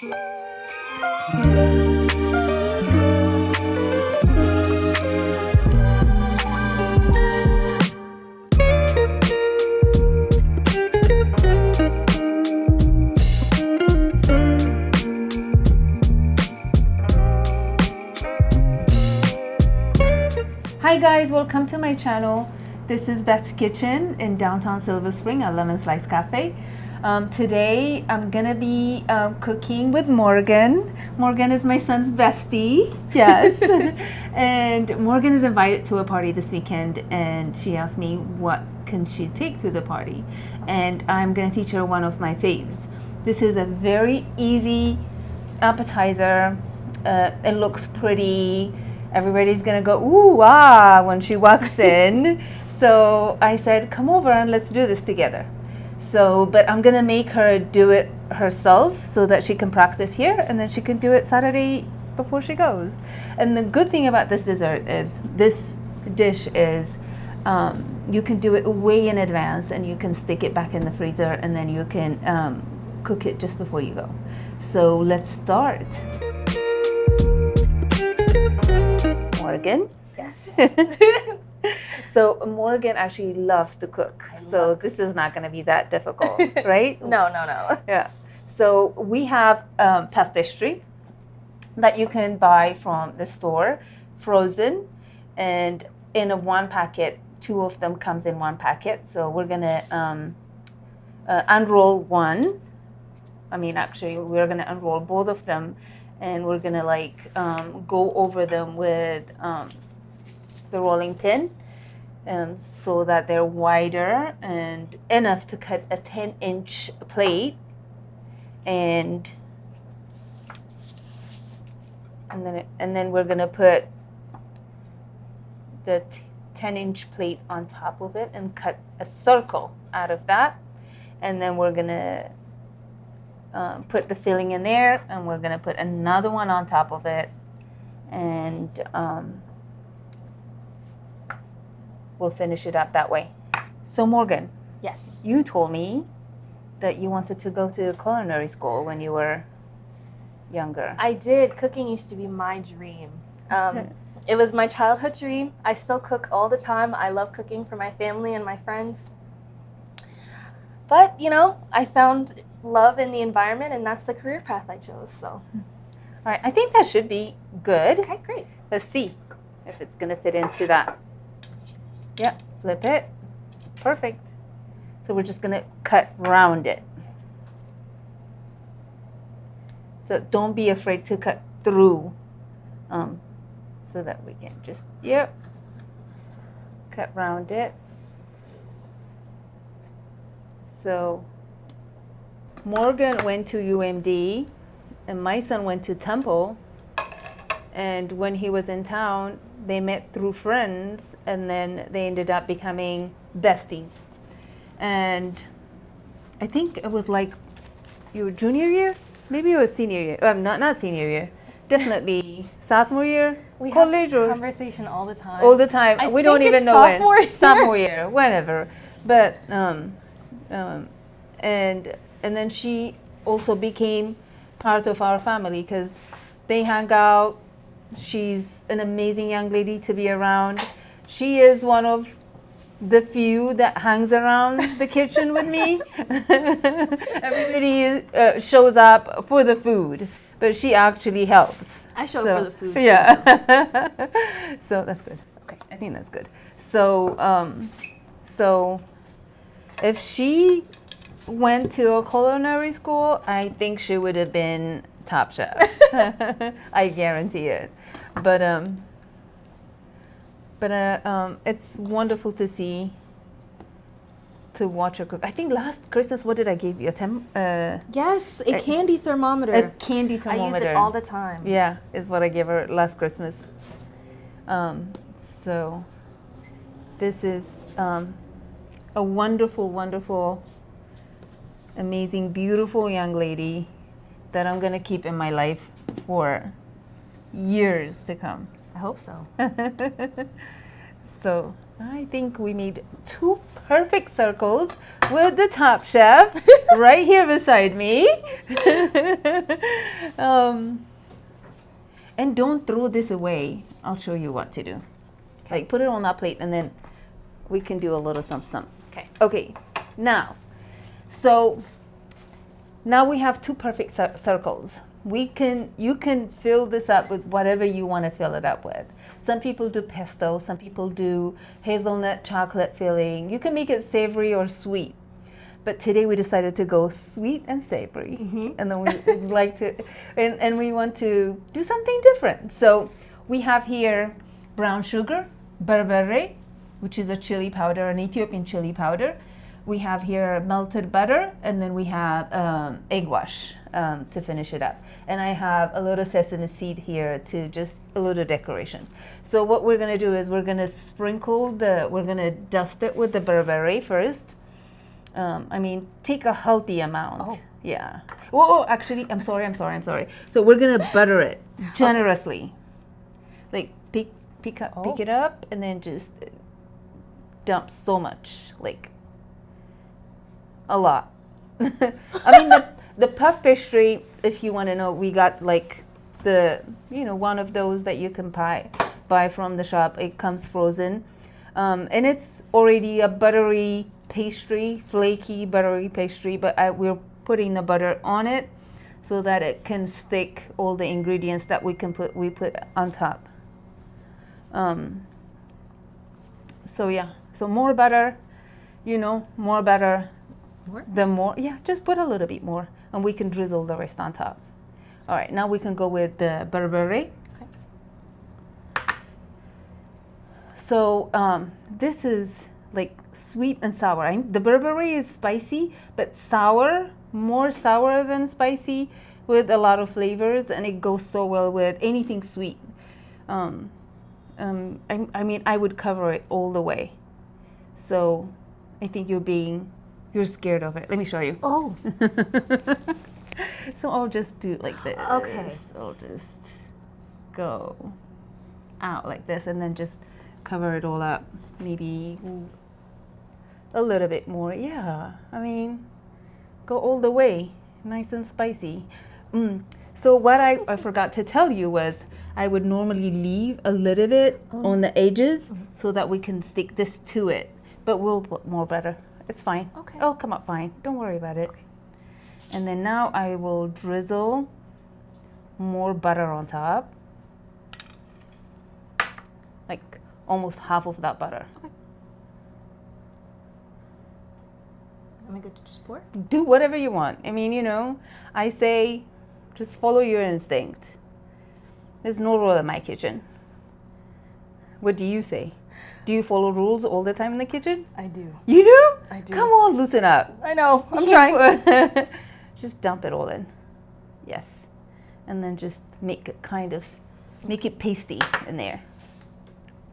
Hi guys, welcome to my channel. This is Beth's Kitchen in downtown Silver Spring at Lemon Slice Cafe. Today I'm gonna be cooking with Morgan. Morgan is my son's bestie, yes. And Morgan is invited to a party this weekend and she asked me what can she take to the party. And I'm gonna teach her one of my faves. This is a very easy appetizer. It looks pretty. Everybody's gonna go, ooh, ah, when she walks in. So I said, come over and let's do this together. So, but I'm gonna make her do it herself so that she can practice here and then she can do it Saturday before she goes. And the good thing about this dessert is, this dish is, you can do it way in advance and you can stick it back in the freezer and then you can cook it just before you go. So let's start. Morgan? Yes. So Morgan actually loves to cook, so this is not going to be that difficult, right? No. Yeah. So we have puff pastry that you can buy from the store, frozen, and in a one packet, 2 of them comes in one packet. So we're going to unroll one. I mean, actually, we're going to unroll both of them. And we're gonna go over them with the rolling pin so that they're wider and enough to cut a 10-inch plate. And then we're gonna put the 10-inch plate on top of it and cut a circle out of that. And then we're gonna put the filling in there, and we're gonna put another one on top of it, and we'll finish it up that way. So Morgan, Yes. you told me that you wanted to go to culinary school when you were younger. I did. Cooking used to be my dream. It was my childhood dream. I still cook all the time. I love cooking for my family and my friends. But, you know, I found love in the environment, and that's the career path I chose. So, All right, I think that should be good. okay, great. Let's see if it's gonna fit into that. Yep, flip it. Perfect. So we're just gonna cut round it. So don't be afraid to cut through, so that we can just, yep, cut round it. So Morgan went to UMD and my son went to Temple, and when he was in town they met through friends and then they ended up becoming besties. And I think it was like your junior year, maybe it was senior year, not senior year, definitely sophomore year, We college, have this or conversation all the time. all the time. I We don't think even it's know sophomore when. year. Sophomore year, whenever. But and then she also became part of our family because they hang out. She's an amazing young lady to be around. She is one of the few that hangs around the kitchen with me. Everybody shows up for the food, but she actually helps. I show up for the food. Yeah. So that's good. Okay. I think that's good. So, so if she went to a culinary school, I think she would have been top chef. I guarantee it. But it's wonderful to see, to watch her cook. I think last Christmas, what did I give you? Yes, a candy thermometer. A candy thermometer. I use it all the time. Yeah, is what I gave her last Christmas. So this is a wonderful, wonderful, amazing, beautiful young lady that I'm gonna keep in my life for years to come. I hope so. So I think we made 2 perfect circles with the top chef right here beside me. And don't throw this away. I'll show you what to do. Like put it on that plate and then we can do a little something. Okay. Okay, now, so now we have 2 perfect circles. You can fill this up with whatever you want to fill it up with. Some people do pesto, some people do hazelnut chocolate filling. You can make it savory or sweet. But today we decided to go sweet and savory. And then we like to, and we want to do something different. So we have here brown sugar, berbere, which is a chili powder, an Ethiopian chili powder. We have here melted butter, and then we have egg wash to finish it up. And I have a little sesame seed here to just a little decoration. So what we're gonna do is we're gonna we're gonna dust it with the berbere first. I mean, take a healthy amount. Oh. Yeah. Oh, actually, I'm sorry. So we're gonna butter it generously. Like pick it up, and then just dump so much, like a lot. I mean, the puff pastry, if you want to know, we got like one of those that you can buy from the shop. It comes frozen, and it's already a buttery pastry, flaky buttery pastry, but we're putting the butter on it so that it can stick all the ingredients that we put on top. So yeah, so more butter, more butter. More? The more, yeah, just put a little bit more, and we can drizzle the rest on top. All right, now we can go with the berbere. Okay. So this is like sweet and sour. The berbere is spicy, but more sour than spicy, with a lot of flavors, and it goes so well with anything sweet. I mean, I would cover it all the way. So I think you're scared of it. Let me show you. Oh. So I'll just do it like this. Okay. I'll just go out like this and then just cover it all up. Maybe a little bit more. Yeah. I mean, go all the way. Nice and spicy. So what I forgot to tell you was I would normally leave a little bit on the edges so that we can stick this to it. But we'll put more butter. It's fine. Okay. It'll come up fine. Don't worry about it. Okay. And then now I will drizzle more butter on top. Like almost half of that butter. Okay. Am I good to just pour? Do whatever you want. I mean, I say just follow your instinct. There's no rule in my kitchen. What do you say? Do you follow rules all the time in the kitchen? I do. You do? I do. Come on, loosen up. I know. I'm trying. Just dump it all in. Yes. And then just make it pasty in there.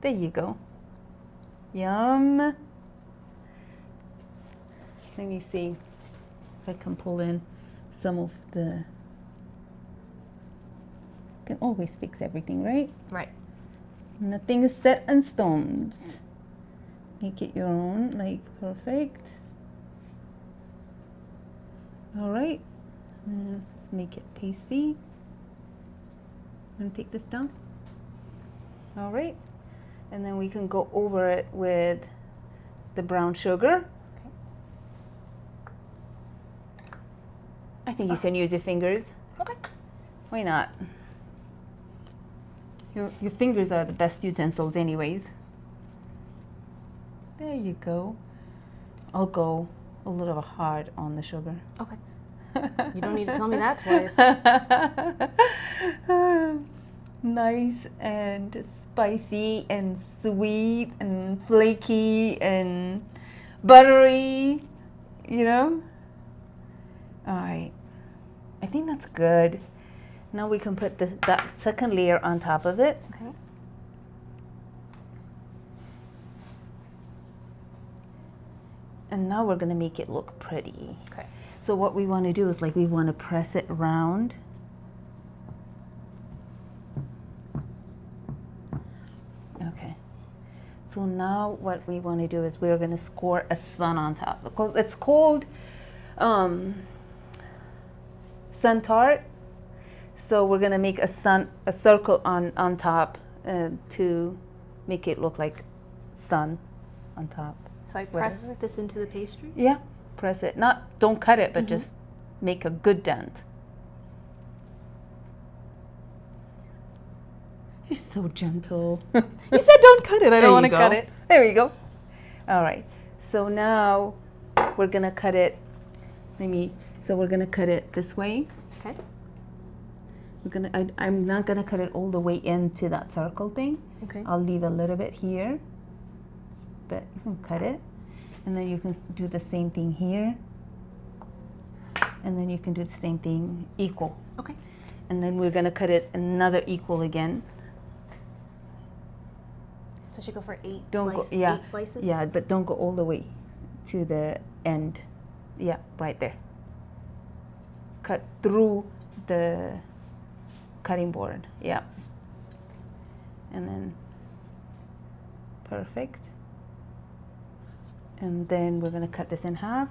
There you go. Yum. Let me see if I can pull in some of the... Can always fix everything, right? Right. Nothing is set in stones. Make it your own, like perfect. All right, let's make it pasty. I'm gonna take this down. All right, and then we can go over it with the brown sugar. Okay. I think you can use your fingers. Okay. Why not? Your fingers are the best utensils anyways. There you go. I'll go a little hard on the sugar. Okay. You don't need to tell me that twice. Nice and spicy and sweet and flaky and buttery, All right. I think that's good. Now we can put that second layer on top of it. Okay. And now we're gonna make it look pretty. Okay. So what we wanna do is we wanna press it around. Okay. So now what we want to do is we're going to score a sun on top. It's called sun tart. So we're going to make a circle on top to make it look like sun on top. So I press this into the pastry? Yeah, press it. Don't cut it, but just make a good dent. You're so gentle. You said don't cut it. I don't want to cut it. There you go. All right. So now we're going to cut it. So we're going to cut it this way. Okay. I'm not going to cut it all the way into that circle thing. Okay. I'll leave a little bit here. But you can cut it. And then you can do the same thing here. And then you can do the same thing equal. Okay. And then we're going to cut it another equal again. So should go for 8 slices? Yeah, but don't go all the way to the end. Yeah, right there. Cut through the cutting board. Yeah. And then perfect. And then we're going to cut this in half.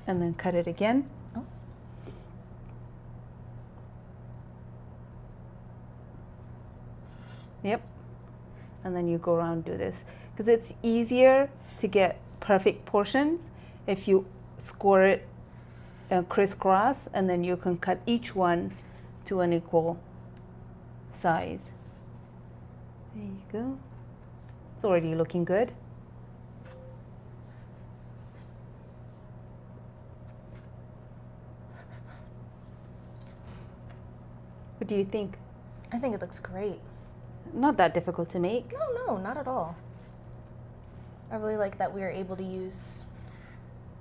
And then cut it again. Oh. Yep. And then you go around and do this. Because it's easier to get perfect portions if you score it crisscross, and then you can cut each one to an equal size. There you go. It's already looking good. What do you think? I think it looks great. Not that difficult to make. No, not at all. I really like that we are able to use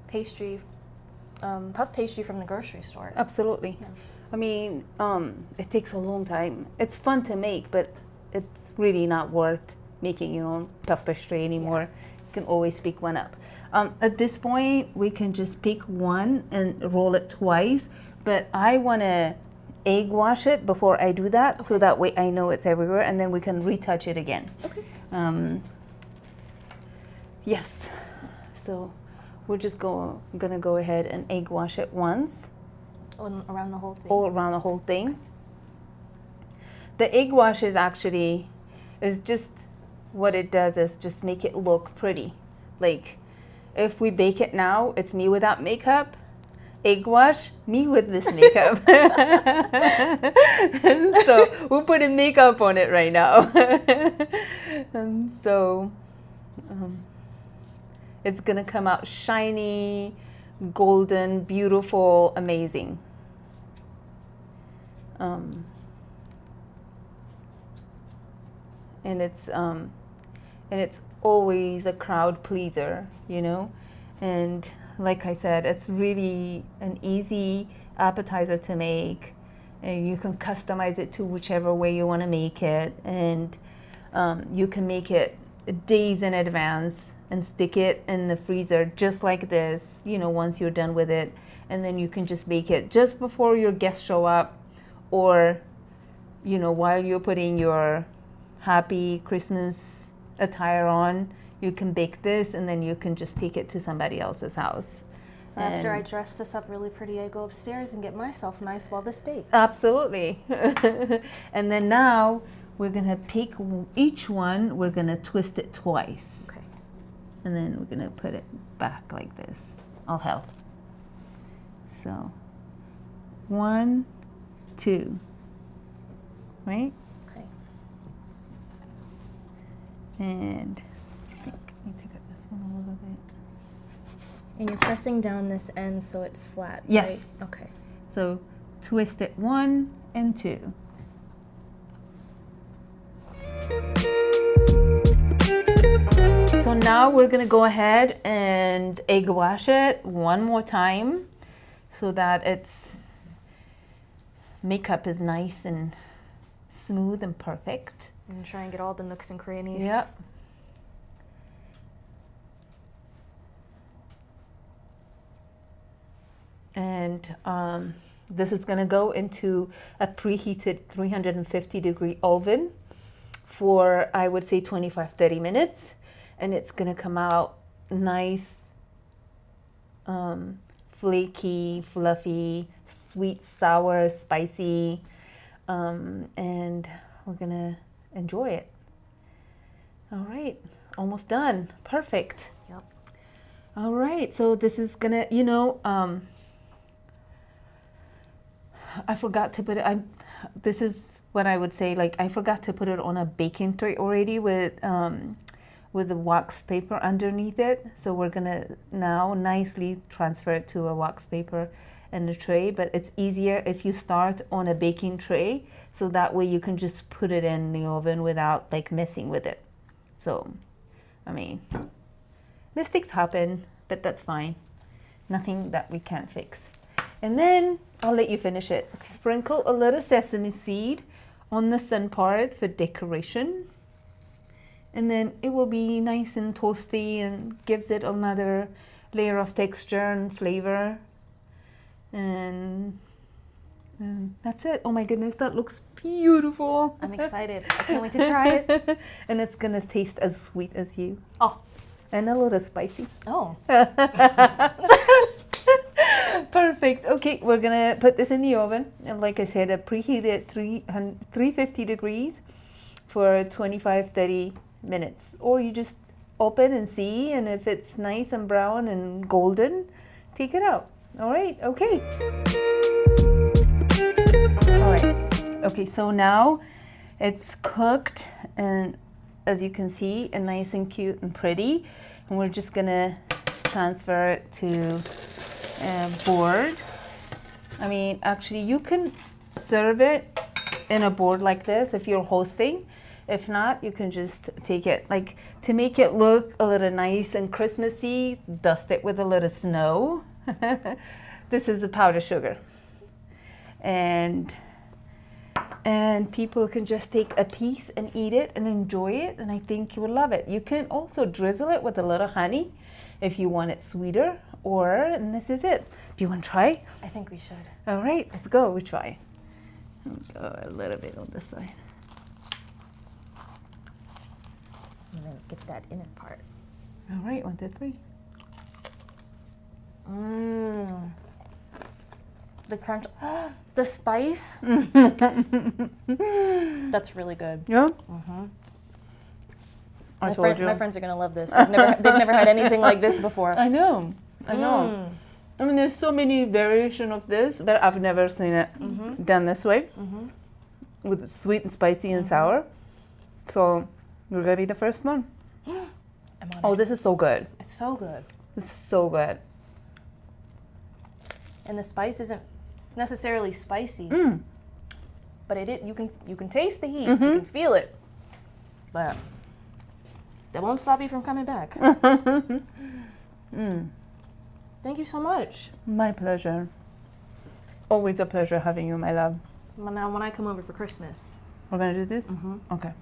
pastry, puff pastry from the grocery store. Absolutely. Yeah. I mean, it takes a long time. It's fun to make, but it's really not worth making your own puff pastry anymore. Yeah. You can always pick one up. At this point, we can just pick one and roll it twice, but I want to egg wash it before I do that, so that way I know it's everywhere, and then we can retouch it again. Okay. Yes. So we're just gonna go ahead and egg wash it once. Around the whole thing? All around the whole thing. The egg wash is just what it does is just make it look pretty. Like if we bake it now, it's me without makeup. Egg wash, me with this makeup. So we're putting makeup on it right now. And so it's gonna come out shiny, golden, beautiful, amazing. And it's always a crowd pleaser, you know. And like I said, it's really an easy appetizer to make, and you can customize it to whichever way you want to make it, and you can make it days in advance and stick it in the freezer just like this, you know, once you're done with it, and then you can just bake it just before your guests show up, or, you know, while you're putting your happy Christmas attire on. You can bake this, and then you can just take it to somebody else's house. So after I dress this up really pretty, I go upstairs and get myself nice while this bakes. Absolutely. And then now we're gonna pick each one, we're gonna twist it twice. Okay. And then we're gonna put it back like this. I'll help. So 1, 2, right? Okay. And let me take out this one a little bit. And you're pressing down this end so it's flat, yes. right? Okay. So twist it 1 and 2. So now we're gonna go ahead and egg wash it one more time so that its makeup is nice and smooth and perfect. And try and get all the nooks and crannies. Yep. And This is gonna go into a preheated 350-degree oven for, I would say, 25-30 minutes, and it's gonna come out nice, flaky, fluffy, sweet, sour, spicy, and we're gonna enjoy it. All right, almost done. Perfect. Yep. All right, so this is gonna, you know, I forgot to put it, this is what I would say, like I forgot to put it on a baking tray already with the wax paper underneath it. So we're gonna now nicely transfer it to a wax paper in the tray, but it's easier if you start on a baking tray, so that way you can just put it in the oven without like messing with it. So, I mean, mistakes happen, but that's fine. Nothing that we can't fix. And then I'll let you finish it. Sprinkle a little sesame seed on the sun part for decoration. And then it will be nice and toasty and gives it another layer of texture and flavor. And that's it. Oh my goodness, that looks beautiful. I'm excited. I can't wait to try it. And it's gonna taste as sweet as you. Oh. And a little spicy. Oh. Perfect. Okay, we're gonna put this in the oven. And like I said, I preheated 350 degrees for 25-30 minutes. Or you just open and see, and if it's nice and brown and golden, take it out. All right, okay. All right, okay, so now it's cooked, and as you can see, and nice and cute and pretty. And we're just gonna transfer it to a board. I mean, actually, you can serve it in a board like this if you're hosting. If not, you can just take it, like, to make it look a little nice and Christmassy, dust it with a little snow. This is the powdered sugar. And people can just take a piece and eat it and enjoy it, and I think you will love it. You can also drizzle it with a little honey if you want it sweeter, and this is it. Do you want to try? I think we should. All right, let's go. We try. Go a little bit on this side. And then get that inner part. All right, 1, 2, 3. Mmm. The crunch. The spice. That's really good. Yeah? Mm-hmm. I told you. My friends are going to love this. They've never had anything like this before. I know. I know. I mean, there's so many variations of this, but I've never seen it done this way, with sweet and spicy and sour. So we're gonna be the first one. Oh, this is so good. It's so good. This is so good. And the spice isn't necessarily spicy, but you can taste the heat. You can feel it, but that won't stop you from coming back. Thank you so much. My pleasure. Always a pleasure having you, my love. Well, now when I come over for Christmas. We're gonna do this? Okay.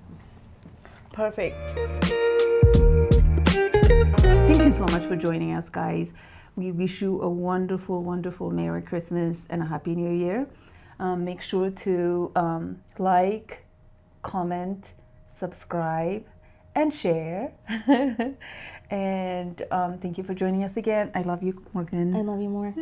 Perfect. Thank you so much for joining us, guys. We wish you a wonderful, wonderful Merry Christmas and a Happy New Year. Make sure to like, comment, subscribe, and share. And thank you for joining us again. I love you, Morgan. I love you more.